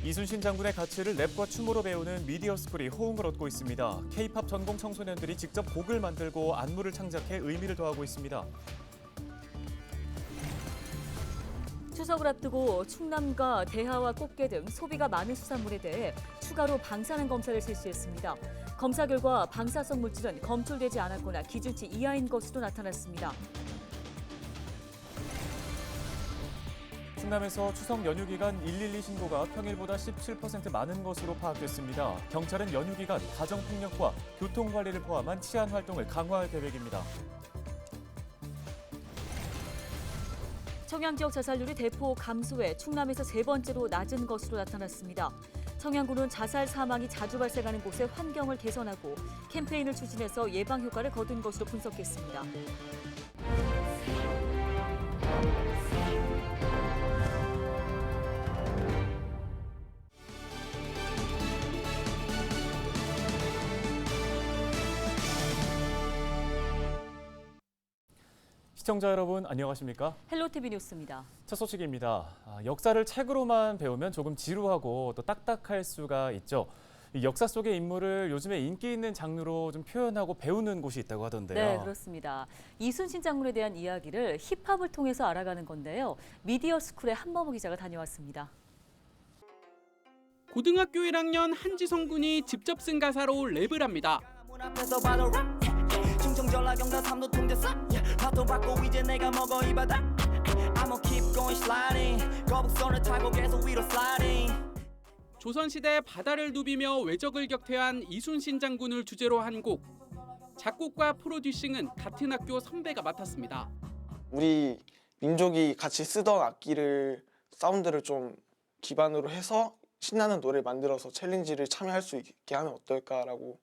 이순신 장군의 가치를 랩과 춤으로 배우는 미디어 스쿨이 호응을 얻고 있습니다. K-팝 전공 청소년들이 직접 곡을 만들고 안무를 창작해 의미를 더하고 있습니다. 추석을 앞두고 충남과 대하와 꽃게 등 소비가 많은 수산물에 대해 추가로 방사능 검사를 실시했습니다. 검사 결과 방사성 물질은 검출되지 않았거나 기준치 이하인 것으로 나타났습니다. 충남에서 추석 연휴 기간 112 신고가 평일보다 17% 많은 것으로 파악됐습니다. 경찰은 연휴 기간 가정폭력과 교통관리를 포함한 치안 활동을 강화할 계획입니다. 청양 지역 자살률이 대폭 감소해 충남에서 세 번째로 낮은 것으로 나타났습니다. 청양군은 자살 사망이 자주 발생하는 곳의 환경을 개선하고 캠페인을 추진해서 예방 효과를 거둔 것으로 분석했습니다. 시청자 여러분 안녕하십니까? 헬로티비 뉴스입니다. 첫 소식입니다. 역사를 책으로만 배우면 조금 지루하고 또 딱딱할 수가 있죠. 이 역사 속의 인물을 요즘에 인기 있는 장르로 좀 표현하고 배우는 곳이 있다고 하던데요. 네, 그렇습니다. 이순신 장군에 대한 이야기를 힙합을 통해서 알아가는 건데요. 미디어 스쿨의 한범호 기자가 다녀왔습니다. 고등학교 1학년 한지성 군이 직접 쓴 가사로 랩을 합니다. 조선시대 바다를 누비며 외적을 격퇴한 이순신 장군을 주제로 한 곡. 작곡과 프로듀싱은 같은 학교 선배가 맡았습니다. 우리 민족이 같이 쓰던 악기를 사운드를 좀 기반으로 해서 신나는 노래를 만들어서 챌린지를 참여할 수 있게 하면 어떨까라고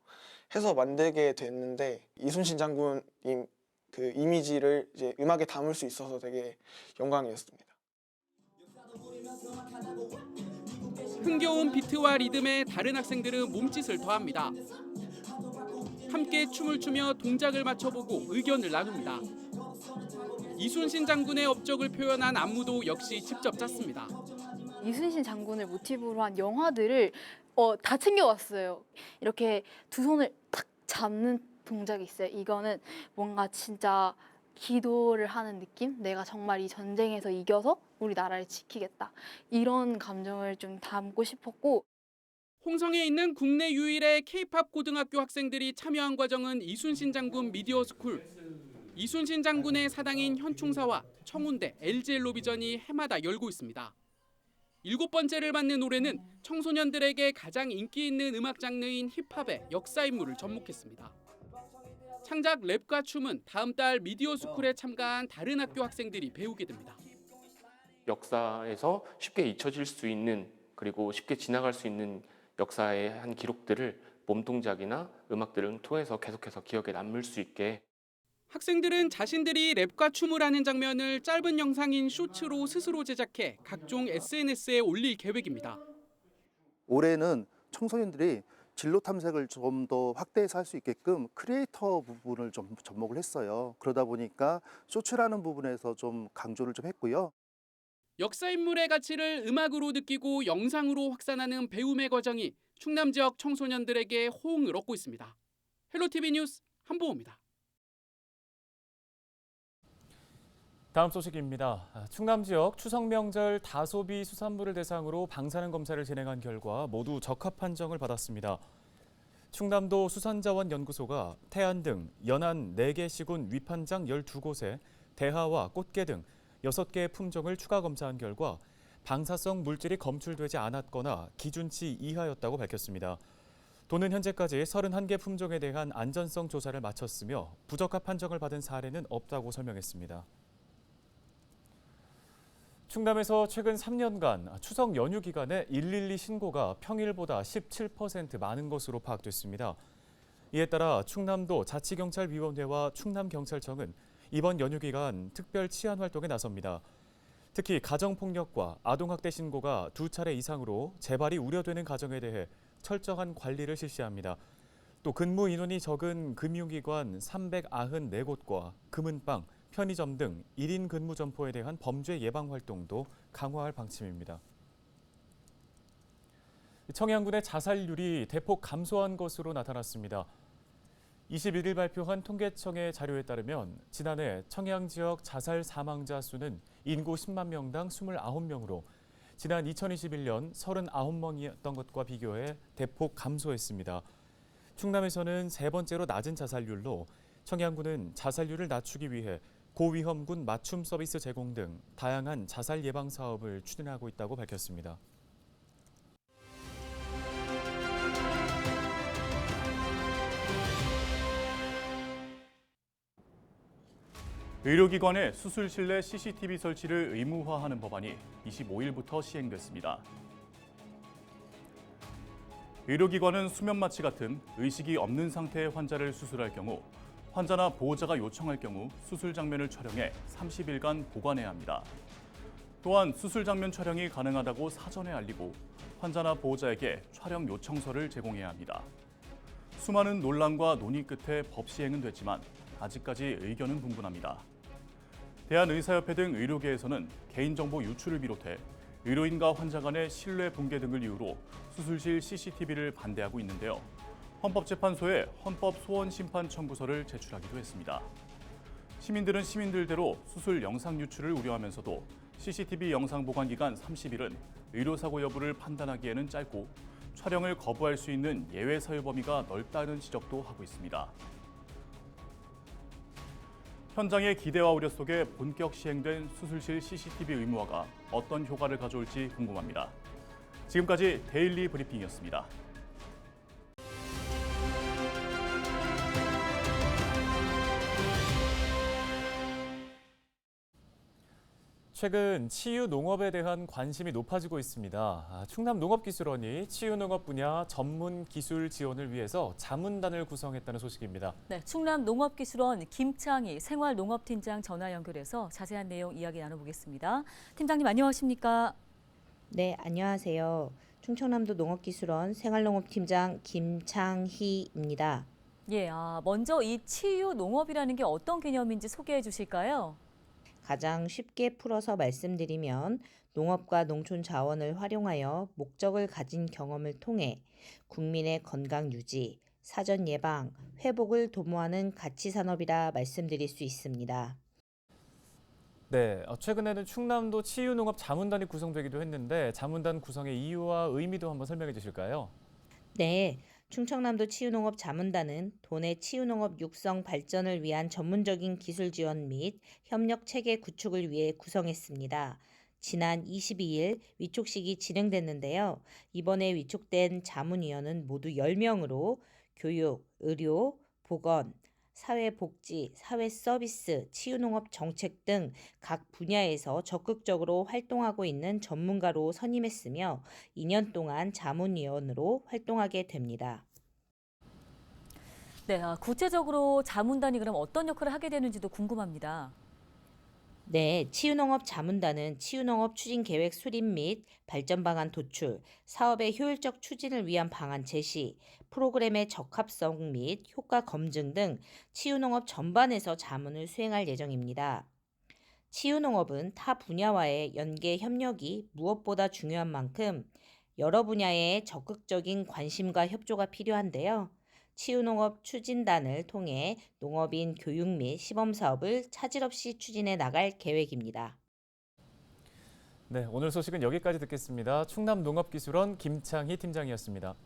해서 만들게 됐는데 이순신 장군님 그 이미지를 이제 음악에 담을 수 있어서 되게 영광이었습니다. 흥겨운 비트와 리듬에 다른 학생들은 몸짓을 더합니다. 함께 춤을 추며 동작을 맞춰보고 의견을 나눕니다. 이순신 장군의 업적을 표현한 안무도 역시 직접 짰습니다. 이순신 장군을 모티브로 한 영화들을 다 챙겨왔어요. 이렇게 두 손을 탁 잡는 동작이 있어요. 이거는 뭔가 진짜 기도를 하는 느낌? 내가 정말 이 전쟁에서 이겨서 우리 나라를 지키겠다. 이런 감정을 좀 담고 싶었고. 홍성에 있는 국내 유일의 K-팝 고등학교 학생들이 참여한 과정은 이순신 장군 미디어 스쿨. 이순신 장군의 사당인 현충사와 청운대, LG엘로비전이 해마다 열고 있습니다. 7번째를 맡는 올해는 청소년들에게 가장 인기 있는 음악 장르인 힙합의 역사 인물을 접목했습니다. 창작 랩과 춤은 다음 달 미디어 스쿨에 참가한 다른 학교 학생들이 배우게 됩니다. 역사에서 쉽게 잊혀질 수 있는 그리고 쉽게 지나갈 수 있는 역사의 한 기록들을 몸동작이나 음악들을 통해서 계속해서 기억에 남을 수 있게. 학생들은 자신들이 랩과 춤을 하는 장면을 짧은 영상인 쇼츠로 스스로 제작해 각종 SNS에 올릴 계획입니다. 올해는 청소년들이 진로 탐색을 좀 더 확대해서 할 수 있게끔 크리에이터 부분을 좀 접목을 했어요. 그러다 보니까 쇼츠라는 부분에서 좀 강조를 좀 했고요. 역사 인물의 가치를 음악으로 느끼고 영상으로 확산하는 배움의 과정이 충남 지역 청소년들에게 호응을 얻고 있습니다. 헬로티비 뉴스 한보호입니다. 다음 소식입니다. 충남 지역 추석 명절 다소비 수산물을 대상으로 방사능 검사를 진행한 결과 모두 적합 판정을 받았습니다. 충남도 수산자원연구소가 태안 등 연안 4개 시군 위판장 12곳에 대하와 꽃게 등 6개의 품종을 추가 검사한 결과 방사성 물질이 검출되지 않았거나 기준치 이하였다고 밝혔습니다. 도는 현재까지 31개 품종에 대한 안전성 조사를 마쳤으며 부적합 판정을 받은 사례는 없다고 설명했습니다. 충남에서 최근 3년간 추석 연휴 기간에 112 신고가 평일보다 17% 많은 것으로 파악됐습니다. 이에 따라 충남도 자치경찰위원회와 충남경찰청은 이번 연휴 기간 특별 치안 활동에 나섭니다. 특히 가정폭력과 아동학대 신고가 2차례 이상으로 재발이 우려되는 가정에 대해 철저한 관리를 실시합니다. 또 근무 인원이 적은 금융기관 394곳과 금은방, 편의점 등 1인 근무 점포에 대한 범죄 예방 활동도 강화할 방침입니다. 청양군의 자살률이 대폭 감소한 것으로 나타났습니다. 21일 발표한 통계청의 자료에 따르면 지난해 청양 지역 자살 사망자 수는 인구 10만 명당 29명으로 지난 2021년 39명이었던 것과 비교해 대폭 감소했습니다. 충남에서는 세 번째로 낮은 자살률로 청양군은 자살률을 낮추기 위해 고위험군 맞춤 서비스 제공 등 다양한 자살 예방 사업을 추진하고 있다고 밝혔습니다. 의료기관의 수술실 내 CCTV 설치를 의무화하는 법안이 25일부터 시행됐습니다. 의료기관은 수면 마취 같은 의식이 없는 상태의 환자를 수술할 경우 환자나 보호자가 요청할 경우 수술 장면을 촬영해 30일간 보관해야 합니다. 또한 수술 장면 촬영이 가능하다고 사전에 알리고 환자나 보호자에게 촬영 요청서를 제공해야 합니다. 수많은 논란과 논의 끝에 법 시행은 됐지만 아직까지 의견은 분분합니다. 대한의사협회 등 의료계에서는 개인정보 유출을 비롯해 의료인과 환자 간의 신뢰 붕괴 등을 이유로 수술실 CCTV를 반대하고 있는데요. 헌법재판소에 헌법소원심판 청구서를 제출하기도 했습니다. 시민들은 시민들대로 수술 영상 유출을 우려하면서도 CCTV 영상 보관 기간 30일은 의료사고 여부를 판단하기에는 짧고 촬영을 거부할 수 있는 예외 사유 범위가 넓다는 지적도 하고 있습니다. 현장의 기대와 우려 속에 본격 시행된 수술실 CCTV 의무화가 어떤 효과를 가져올지 궁금합니다. 지금까지 데일리 브리핑이었습니다. 최근 치유 농업에 대한 관심이 높아지고 있습니다. 충남농업기술원이 치유 농업 분야 전문 기술 지원을 위해서 자문단을 구성했다는 소식입니다. 네, 충남농업기술원 김창희 생활농업팀장 전화 연결해서 자세한 내용 이야기 나눠보겠습니다. 팀장님 안녕하십니까? 네, 안녕하세요. 충청남도 농업기술원 생활농업팀장 김창희입니다. 예, 먼저 이 치유 농업이라는 게 어떤 개념인지 소개해 주실까요? 가장 쉽게 풀어서 말씀드리면 농업과 농촌 자원을 활용하여 목적을 가진 경험을 통해 국민의 건강 유지, 사전 예방, 회복을 도모하는 가치 산업이라 말씀드릴 수 있습니다. 네, 최근에는 충남도 치유 농업 자문단이 구성되기도 했는데 자문단 구성의 이유와 의미도 한번 설명해 주실까요? 네, 충청남도 치유농업 자문단은 도내 치유농업 육성 발전을 위한 전문적인 기술 지원 및 협력 체계 구축을 위해 구성했습니다. 지난 22일 위촉식이 진행됐는데요. 이번에 위촉된 자문위원은 모두 10명으로 교육, 의료, 보건, 사회복지, 사회서비스, 치유농업 정책 등 각 분야에서 적극적으로 활동하고 있는 전문가로 선임했으며 2년 동안 자문위원으로 활동하게 됩니다. 네, 구체적으로 자문단이 그럼 어떤 역할을 하게 되는지도 궁금합니다. 네, 치유농업 자문단은 치유농업 추진계획 수립 및 발전 방안 도출, 사업의 효율적 추진을 위한 방안 제시, 프로그램의 적합성 및 효과 검증 등 치유농업 전반에서 자문을 수행할 예정입니다. 치유농업은 타 분야와의 연계 협력이 무엇보다 중요한 만큼 여러 분야에 적극적인 관심과 협조가 필요한데요. 치유농업 추진단을 통해 농업인 교육 및 시범사업을 차질 없이 추진해 나갈 계획입니다. 네, 오늘 소식은 여기까지 듣겠습니다. 충남농업기술원 김창희 팀장이었습니다.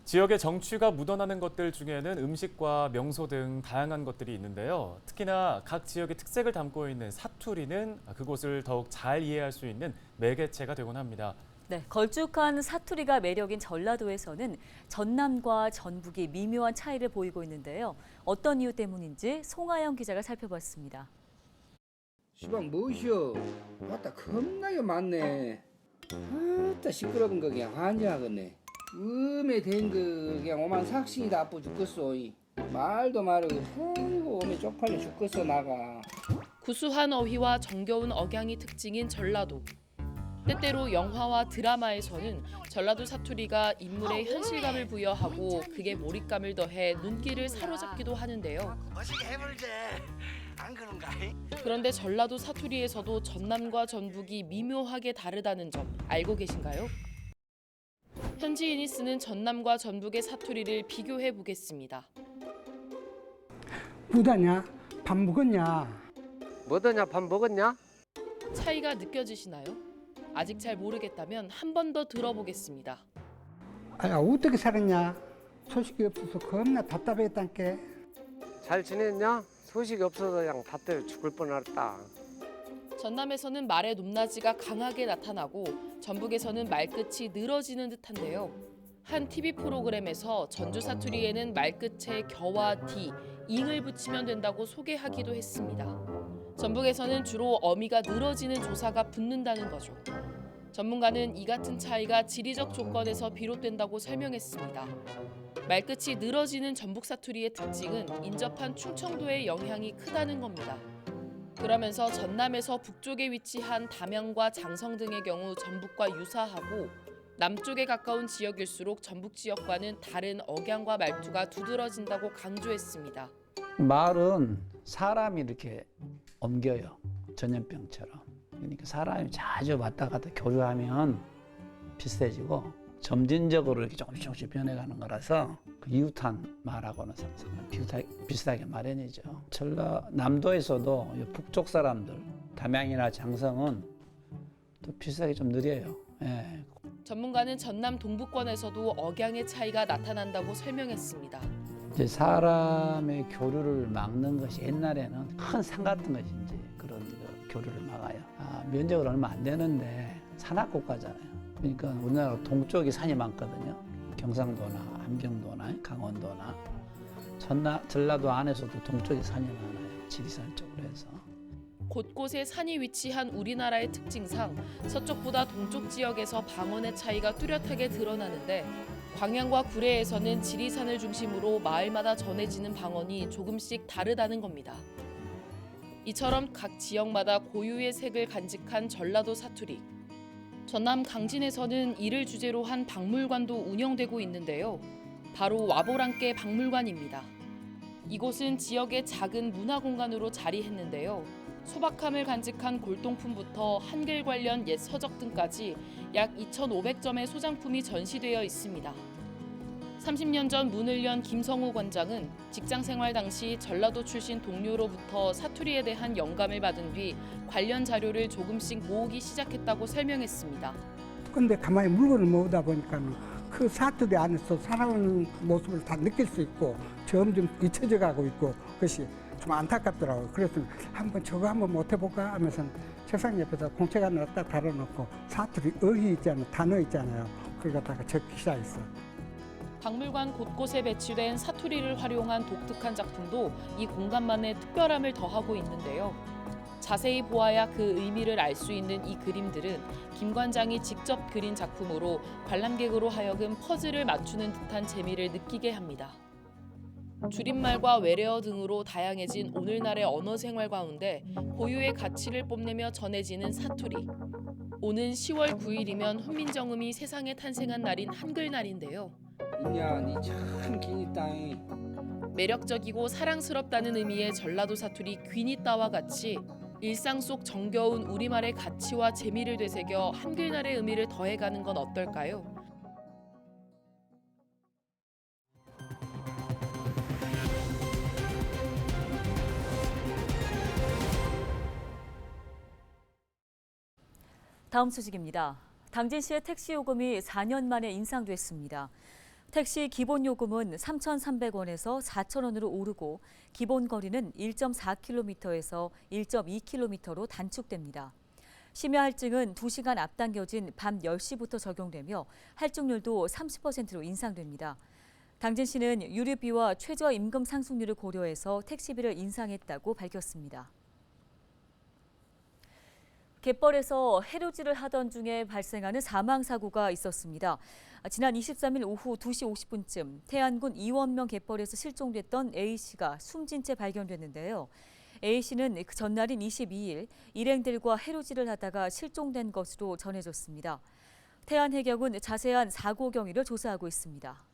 지역의 정취가 묻어나는 것들 중에는 음식과 명소 등 다양한 것들이 있는데요. 특히나 각 지역의 특색을 담고 있는 사투리는 그곳을 더욱 잘 이해할 수 있는 매개체가 되곤 합니다. 네, 걸쭉한 사투리가 매력인 전라도에서는 전남과 전북이 미묘한 차이를 보이고 있는데요. 어떤 이유 때문인지 송하영 기자가 살펴봤습니다. 시방 뭐시여? 왔다 겁나게 많네. 아따 시끄러운 거 그냥 환장하겠네. 음에 된 거 그냥 오만 삭신이 다 아프 죽겠어. 말도 말고 아이고 오면 쪽팔려 죽겠어 나가. 구수한 어휘와 정겨운 억양이 특징인 전라도. 때때로 영화와 드라마에서는 전라도 사투리가 인물의 현실감을 부여하고 극의 몰입감을 더해 눈길을 사로잡기도 하는데요. 그런데 전라도 사투리에서도 전남과 전북이 미묘하게 다르다는 점 알고 계신가요? 현지인이 쓰는 전남과 전북의 사투리를 비교해 보겠습니다. 뭐다냐? 밥 먹었냐? 뭐더냐 밥 먹었냐? 차이가 느껴지시나요? 아직 잘 모르겠다면 한 번 더 들어보겠습니다. 아, 어떻게 살았냐? 소식이 없어서 겁나 답답했단께. 잘 지냈냐? 소식이 없어서 그냥 답답해 죽을 뻔했다. 전남에서는 말의 높낮이가 강하게 나타나고 전북에서는 말끝이 늘어지는 듯한데요. 한 TV 프로그램에서 전주 사투리에는 말끝에 겨와 디, 잉을 붙이면 된다고 소개하기도 했습니다. 전북에서는 주로 어미가 늘어지는 조사가 붙는다는 거죠. 전문가는 이 같은 차이가 지리적 조건에서 비롯된다고 설명했습니다. 말끝이 늘어지는 전북 사투리의 특징은 인접한 충청도의 영향이 크다는 겁니다. 그러면서 전남에서 북쪽에 위치한 담양과 장성 등의 경우 전북과 유사하고 남쪽에 가까운 지역일수록 전북 지역과는 다른 억양과 말투가 두드러진다고 강조했습니다. 말은 사람이 이렇게 옮겨요. 전염병처럼. 그러니까 사람이 자주 왔다 갔다 교류하면 비슷해지고 점진적으로 이렇게 조금씩 변해가는 거라서 그 이웃한 말하고는 비슷하게 마련이죠. 전라남도에서도 북쪽 사람들, 담양이나 장성은 또 비슷하게 좀 느려요. 예. 전문가는 전남 동부권에서도 억양의 차이가 나타난다고 설명했습니다. 이제 사람의 교류를 막는 것이 옛날에는 큰 산 같은 것이 이제 그런 교류를 막아요. 면적은 얼마 안 되는데 산악국가잖아요. 그러니까 우리나라 동쪽이 산이 많거든요. 경상도나 함경도나 강원도나 전라도 안에서도 동쪽에 산이 많아요. 지리산 쪽으로 해서. 곳곳에 산이 위치한 우리나라의 특징상 서쪽보다 동쪽 지역에서 방언의 차이가 뚜렷하게 드러나는데 광양과 구례에서는 지리산을 중심으로 마을마다 전해지는 방언이 조금씩 다르다는 겁니다. 이처럼 각 지역마다 고유의 색을 간직한 전라도 사투리. 전남 강진에서는 이를 주제로 한 박물관도 운영되고 있는데요. 바로 와보랑께 박물관입니다. 이곳은 지역의 작은 문화공간으로 자리했는데요. 소박함을 간직한 골동품부터 한글 관련 옛 서적 등까지 약 2,500점의 소장품이 전시되어 있습니다. 30년 전 문을 연 김성우 관장은 직장 생활 당시 전라도 출신 동료로부터 사투리에 대한 영감을 받은 뒤 관련 자료를 조금씩 모으기 시작했다고 설명했습니다. 근데 가만히 물건을 모으다 보니까 그 사투리 안에서 살아오는 모습을 다 느낄 수 있고 점점 잊혀져 가고 있고 그것이 좀 안타깝더라고요. 그래서 저거 한번 못 해볼까 하면서 책상 옆에다 공책 하나 딱 달아놓고 사투리 어휘 있잖아요. 단어 있잖아요. 그걸 갖다가 적기 시작했어요. 박물관 곳곳에 배치된 사투리를 활용한 독특한 작품도 이 공간만의 특별함을 더하고 있는데요. 자세히 보아야 그 의미를 알 수 있는 이 그림들은 김 관장이 직접 그린 작품으로 관람객으로 하여금 퍼즐을 맞추는 듯한 재미를 느끼게 합니다. 줄임말과 외래어 등으로 다양해진 오늘날의 언어 생활 가운데 고유의 가치를 뽐내며 전해지는 사투리. 오는 10월 9일이면 훈민정음이 세상에 탄생한 날인 한글날인데요. 인연이 참 기니까. 매력적이고 사랑스럽다는 의미의 전라도 사투리 귀니따와 같이 일상 속 정겨운 우리말의 가치와 재미를 되새겨 한글날의 의미를 더해가는 건 어떨까요? 다음 소식입니다. 당진시의 택시 요금이 4년 만에 인상됐습니다. 택시 기본 요금은 3,300원에서 4,000원으로 오르고 기본 거리는 1.4km에서 1.2km로 단축됩니다. 심야 할증은 2시간 앞당겨진 밤 10시부터 적용되며 할증률도 30%로 인상됩니다. 당진시는 유류비와 최저 임금 상승률을 고려해서 택시비를 인상했다고 밝혔습니다. 갯벌에서 해루질을 하던 중에 발생하는 사망 사고가 있었습니다. 지난 23일 오후 2시 50분쯤 태안군 이원명 갯벌에서 실종됐던 A씨가 숨진 채 발견됐는데요. A 씨는 그 전날인 22일 일행들과 해루질을 하다가 실종된 것으로 전해졌습니다. 태안해경은 자세한 사고 경위를 조사하고 있습니다.